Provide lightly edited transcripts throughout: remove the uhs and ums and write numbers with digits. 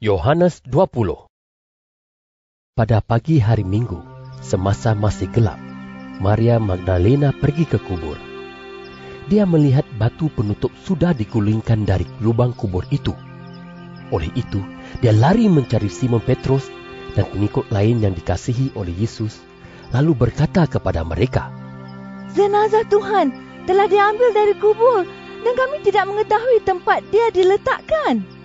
Yohanes 20. Pada pagi hari Minggu, semasa masih gelap, Maria Magdalena pergi ke kubur. Dia melihat batu penutup sudah digulingkan dari lubang kubur itu. Oleh itu, dia lari mencari Simon Petrus dan pengikut lain yang dikasihi oleh Yesus, lalu berkata kepada mereka, "Jenazah Tuhan telah diambil dari kubur dan kami tidak mengetahui tempat dia diletakkan."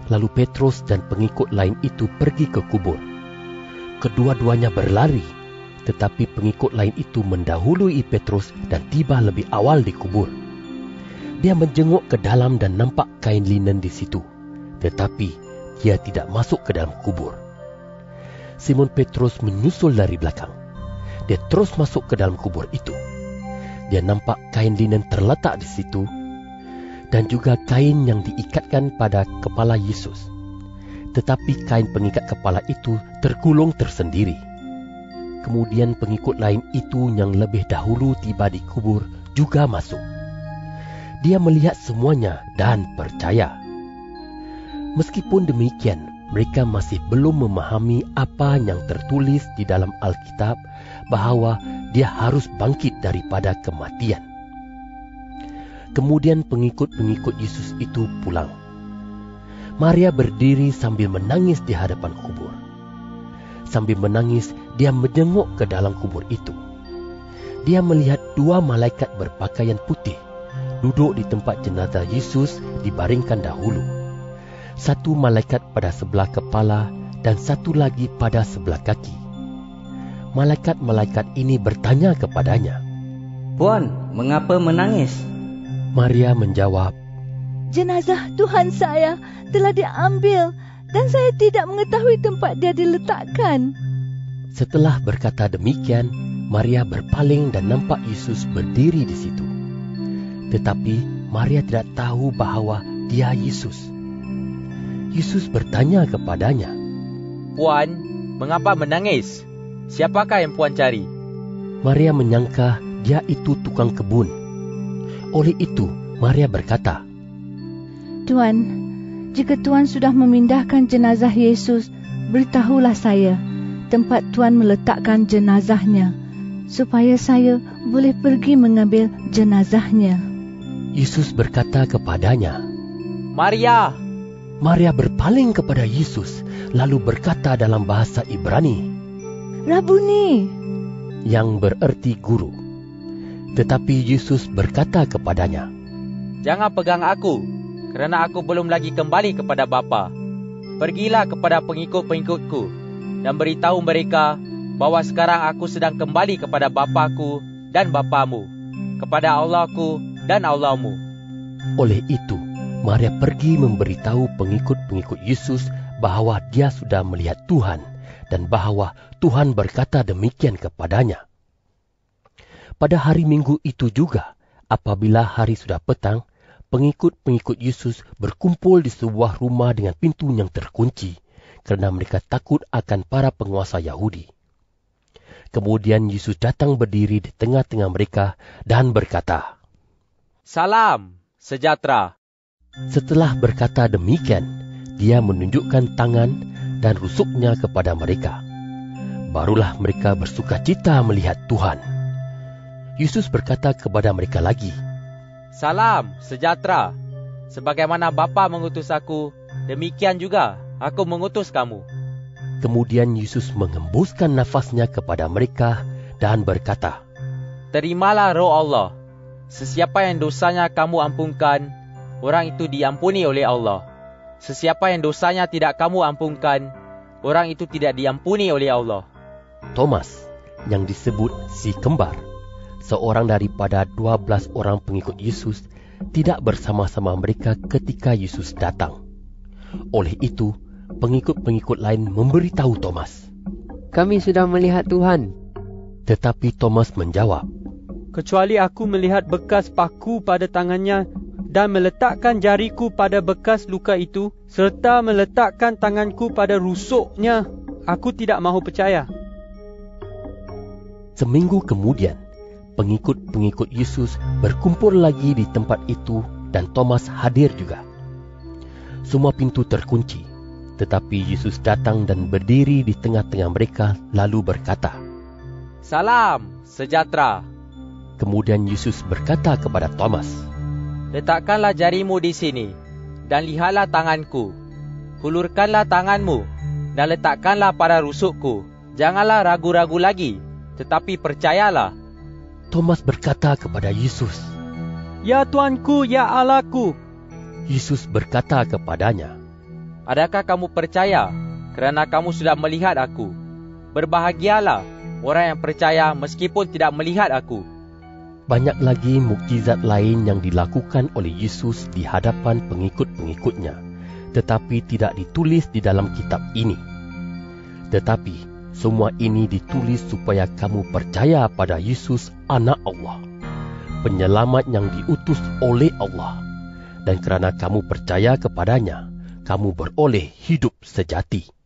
Lalu Petrus dan pengikut lain itu pergi ke kubur. Kedua-duanya berlari, tetapi pengikut lain itu mendahului Petrus dan tiba lebih awal di kubur. Dia menjenguk ke dalam dan nampak kain linen di situ, tetapi dia tidak masuk ke dalam kubur. Simon Petrus menyusul dari belakang. Dia terus masuk ke dalam kubur itu. Dia nampak kain linen terletak di situ, dan juga kain yang diikatkan pada kepala Yesus. Tetapi kain pengikat kepala itu tergulung tersendiri. Kemudian pengikut lain itu yang lebih dahulu tiba di kubur juga masuk. Dia melihat semuanya dan percaya. Meskipun demikian, mereka masih belum memahami apa yang tertulis di dalam Alkitab bahwa dia harus bangkit daripada kematian. Kemudian pengikut-pengikut Yesus itu pulang. Maria berdiri sambil menangis di hadapan kubur. Sambil menangis, dia menjenguk ke dalam kubur itu. Dia melihat dua malaikat berpakaian putih duduk di tempat jenazah Yesus dibaringkan dahulu. Satu malaikat pada sebelah kepala dan satu lagi pada sebelah kaki. Malaikat-malaikat ini bertanya kepadanya, "Puan, mengapa menangis?" Maria menjawab, "Jenazah Tuhan saya telah diambil dan saya tidak mengetahui tempat dia diletakkan." Setelah berkata demikian, Maria berpaling dan nampak Yesus berdiri di situ. Tetapi Maria tidak tahu bahwa dia Yesus. Yesus bertanya kepadanya, "Puan, mengapa menangis? Siapakah yang Puan cari?" Maria menyangka dia itu tukang kebun. Oleh itu, Maria berkata, "Tuan, jika Tuan sudah memindahkan jenazah Yesus, beritahulah saya tempat Tuan meletakkan jenazahnya, supaya saya boleh pergi mengambil jenazahnya." Yesus berkata kepadanya, "Maria!" Maria berpaling kepada Yesus, lalu berkata dalam bahasa Ibrani, "Rabuni," yang bererti guru. Tetapi Yesus berkata kepadanya, "Jangan pegang aku, kerana aku belum lagi kembali kepada Bapa. Pergilah kepada pengikut-pengikutku dan beritahu mereka bahawa sekarang aku sedang kembali kepada Bapaku dan Bapamu, kepada Allahku dan Allahmu." Oleh itu, Maria pergi memberitahu pengikut-pengikut Yesus bahwa dia sudah melihat Tuhan dan bahwa Tuhan berkata demikian kepadanya. Pada hari Minggu itu juga, apabila hari sudah petang, pengikut-pengikut Yesus berkumpul di sebuah rumah dengan pintu yang terkunci, kerana mereka takut akan para penguasa Yahudi. Kemudian Yesus datang berdiri di tengah-tengah mereka dan berkata, "Salam, sejahtera." Setelah berkata demikian, dia menunjukkan tangan dan rusuknya kepada mereka. Barulah mereka bersukacita melihat Tuhan. Yesus berkata kepada mereka lagi, "Salam, sejahtera. Sebagaimana Bapa mengutus aku, demikian juga aku mengutus kamu." Kemudian Yesus mengembuskan nafasnya kepada mereka dan berkata, "Terimalah roh Allah. Sesiapa yang dosanya kamu ampunkan, orang itu diampuni oleh Allah. Sesiapa yang dosanya tidak kamu ampunkan, orang itu tidak diampuni oleh Allah." Thomas, yang disebut si kembar, seorang daripada 12 orang pengikut Yesus, tidak bersama-sama mereka ketika Yesus datang. Oleh itu, pengikut-pengikut lain memberitahu Thomas, "Kami sudah melihat Tuhan." Tetapi Thomas menjawab, "Kecuali aku melihat bekas paku pada tangannya dan meletakkan jariku pada bekas luka itu, serta meletakkan tanganku pada rusuknya, aku tidak mahu percaya." Seminggu kemudian, pengikut-pengikut Yesus berkumpul lagi di tempat itu dan Thomas hadir juga. Semua pintu terkunci, Tetapi Yesus datang dan berdiri di tengah-tengah mereka lalu berkata, Salam, sejahtera. Kemudian Yesus berkata kepada Thomas, Letakkanlah jarimu di sini, dan lihatlah tanganku. Hulurkanlah tanganmu, dan letakkanlah pada rusukku. Janganlah ragu-ragu lagi, tetapi percayalah. Thomas berkata kepada Yesus, Ya Tuanku, ya Allahku. Yesus berkata kepadanya, Adakah kamu percaya kerana kamu sudah melihat aku? Berbahagialah orang yang percaya meskipun tidak melihat aku. banyak lagi mukjizat lain yang dilakukan oleh Yesus di hadapan pengikut-pengikutnya, tetapi tidak ditulis di dalam kitab ini. Tetapi semua ini ditulis supaya kamu percaya pada Yesus, Anak Allah, penyelamat yang diutus oleh Allah. Dan kerana kamu percaya kepadanya, kamu beroleh hidup sejati.